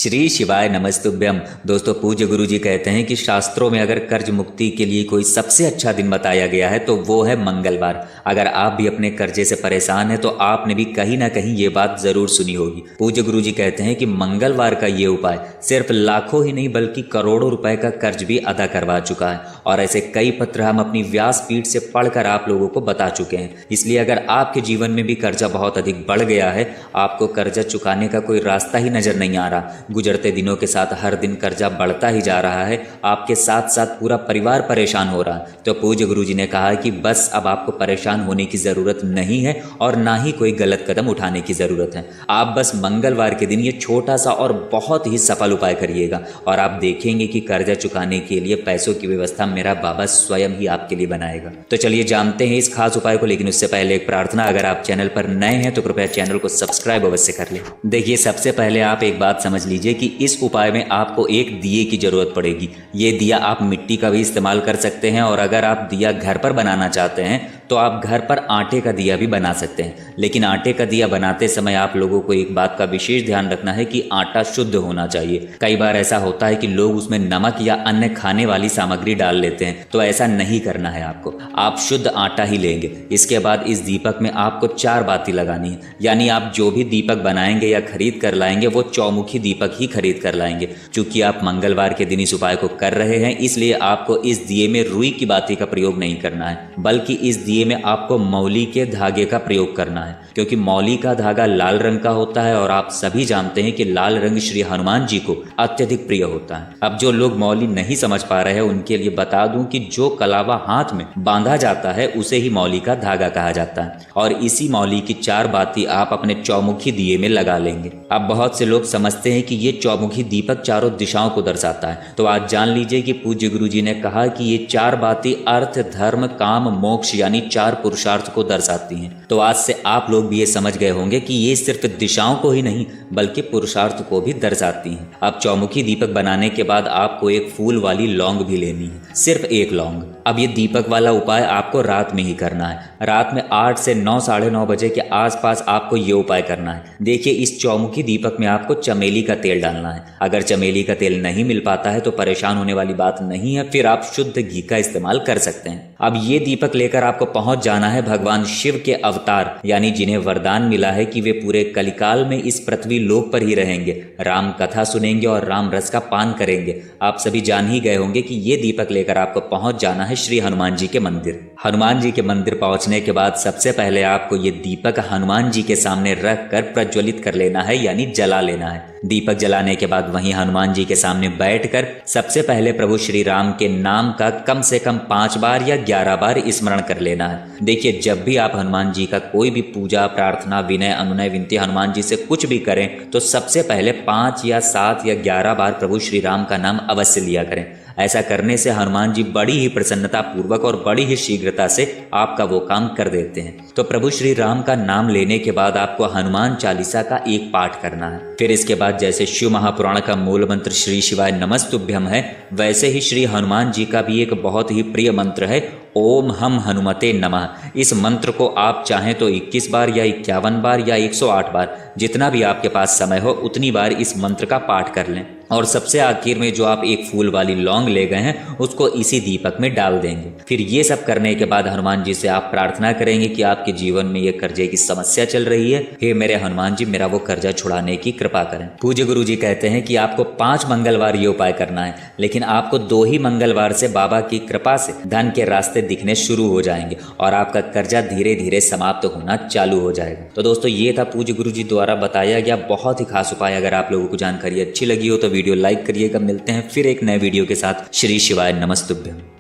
श्री शिवाय नमस्तुभ्यम। दोस्तों, पूज्य गुरु जी कहते हैं कि शास्त्रों में अगर कर्ज मुक्ति के लिए कोई सबसे अच्छा दिन बताया गया है तो वो है मंगलवार। अगर आप भी अपने कर्जे से परेशान हैं तो आपने भी कहीं ना कहीं ये बात जरूर सुनी होगी। पूज्य गुरु जी कहते हैं कि मंगलवार का ये उपाय सिर्फ लाखों ही नहीं बल्कि करोड़ों रुपए का कर्ज भी अदा करवा चुका है और ऐसे कई पत्र हम अपनी व्यासपीठ से पढ़कर आप लोगों को बता चुके हैं। इसलिए अगर आपके जीवन में भी कर्जा बहुत अधिक बढ़ गया है, आपको कर्जा चुकाने का कोई रास्ता ही नजर नहीं आ रहा, गुजरते दिनों के साथ हर दिन कर्जा बढ़ता ही जा रहा है, आपके साथ साथ पूरा परिवार परेशान हो रहा है, तो पूज्य गुरु जी ने कहा है कि बस अब आपको परेशान होने की ज़रूरत नहीं है और ना ही कोई गलत कदम उठाने की ज़रूरत है। आप बस मंगलवार के दिन ये छोटा सा और बहुत ही सफल उपाय करिएगा और आप देखेंगे कि कर्जा चुकाने के लिए पैसों की व्यवस्था मेरा बाबा स्वयं ही आपके लिए बनाएगा। तो चलिए जानते हैं इस खास उपाय को, लेकिन उससे पहले एक प्रार्थना, अगर आप चैनल पर नए हैं तो कृपया चैनल को सब्सक्राइब अवश्य कर लें। देखिए, सबसे पहले आप एक बात समझ लीजिए कि इस उपाय में आपको एक दिए की जरूरत पड़ेगी। ये दिया आप मिट्टी का भी इस्तेमाल कर सकते हैं और अगर आप दिया घर पर बनाना चाहते हैं तो आप घर पर आटे का दिया भी बना सकते हैं। लेकिन आटे का दिया बनाते समय आप लोगों को एक बात का विशेष ध्यान रखना है कि आटा शुद्ध होना चाहिए। कई बार ऐसा होता है कि लोग उसमें नमक या अन्य खाने वाली सामग्री डाल लेते हैं, तो ऐसा नहीं करना है आपको। आप शुद्ध आटा ही लेंगे। इसके बाद इस दीपक में आपको 4 बाती लगानी है, यानी आप जो भी दीपक बनाएंगे या खरीद कर लाएंगे वो चौमुखी दीपक ही खरीद कर लाएंगे। चूंकि आप मंगलवार के दिन इस उपाय को कर रहे हैं, इसलिए आपको इस दिए में रुई की बाती का प्रयोग नहीं करना है, बल्कि इस दिए में आपको मौली के धागे का प्रयोग करना है, क्योंकि मौली का धागा लाल रंग का होता है और आप सभी जानते हैं कि लाल रंग श्री हनुमान जी को अत्यधिक प्रिय होता है। अब जो लोग मौली नहीं समझ पा रहे हैं उनके लिए बता दूं कि जो कलावा हाथ में बांधा जाता है उसे ही मौली का धागा कहा जाता है और इसी मौली की 4 बाती आप अपने चौमुखी दिए में लगा लेंगे। अब बहुत से लोग समझते हैं कि ये चौमुखी दीपक चारों दिशाओं को दर्शाता है, तो आज जान लीजिए कि पूज्य गुरु जी ने कहा कि ये 4 बाती अर्थ, धर्म, काम, मोक्ष यानी 4 पुरुषार्थ को दर्शाती हैं। तो आज से आप लोग भी ये समझ गए होंगे कि ये सिर्फ दिशाओं को ही नहीं बल्कि पुरुषार्थ को भी दर्शाती हैं। अब चौमुखी दीपक बनाने के बाद आपको एक फूल वाली लौंग भी लेनी है, सिर्फ एक लौंग। अब ये दीपक वाला उपाय आपको रात में ही करना है। रात में 8 से 9, साढ़े 9 बजे के आसपास आपको ये उपाय करना है। देखिए, इस चौमुखी दीपक में आपको चमेली का तेल डालना है। अगर चमेली का तेल नहीं मिल पाता है तो परेशान होने वाली बात नहीं है, फिर आप शुद्ध घी का इस्तेमाल कर सकते हैं। अब ये दीपक लेकर आपको पहुंच जाना है भगवान शिव के अवतार, यानी जिन्हें वरदान मिला है कि वे पूरे कलिकाल में इस पृथ्वी लोक पर ही रहेंगे, राम कथा सुनेंगे और राम रस का पान करेंगे। आप सभी जान ही गए होंगे कि ये दीपक लेकर आपको पहुंच जाना है श्री हनुमान जी के मंदिर। हनुमान जी के मंदिर पहुंचने के बाद सबसे पहले आपको ये दीपक हनुमान जी के सामने रख कर प्रज्वलित कर लेना है, यानी जला लेना है। दीपक जलाने के बाद वहीं हनुमान जी के सामने बैठकर सबसे पहले प्रभु श्री राम के नाम का कम से कम 5 बार या 11 बार स्मरण कर लेना है। देखिए, जब भी आप हनुमान जी का कोई भी पूजा, प्रार्थना, विनय, अनुनय, विनती हनुमान जी से कुछ भी करें तो सबसे पहले 5 या 7 या 11 बार प्रभु श्री राम का नाम अवश्य लिया करें। ऐसा करने से हनुमान जी बड़ी ही प्रसन्नता पूर्वक और बड़ी ही शीघ्रता से आपका वो काम कर देते हैं। तो प्रभु श्री राम का नाम लेने के बाद आपको हनुमान चालीसा का एक पाठ करना है। फिर इसके बाद जैसे शिव महापुराण का मूल मंत्र श्री शिवाय नमस्तुभ्यम है, वैसे ही श्री हनुमान जी का भी एक बहुत ही प्रिय मंत्र है, ओम हम हनुमते नमः। इस मंत्र को आप चाहें तो 21 बार या 51 बार या 108 बार, जितना भी आपके पास समय हो उतनी बार इस मंत्र का पाठ कर लें। और सबसे आखिर में जो आप एक फूल वाली लौंग ले गए हैं उसको इसी दीपक में डाल देंगे। फिर ये सब करने के बाद हनुमान जी से आप प्रार्थना करेंगे कि आपके जीवन में ये कर्जे की समस्या चल रही है, हे मेरे हनुमान जी मेरा वो कर्जा छुड़ाने की कृपा करें। पूज्य गुरु जी कहते हैं कि आपको 5 मंगलवार ये उपाय करना है, लेकिन आपको 2 ही मंगलवार से बाबा की कृपा से धन के रास्ते दिखने शुरू हो जाएंगे और आपका कर्जा धीरे धीरे समाप्त होना चालू हो जाएगा। तो दोस्तों, ये था पूज्य गुरु जी द्वारा बताया गया बहुत ही खास उपाय। अगर आप लोगों को जानकारी अच्छी लगी हो तो वीडियो लाइक करिएगा। मिलते हैं फिर एक नए वीडियो के साथ। श्री शिवाय नमस्तुभ्यम।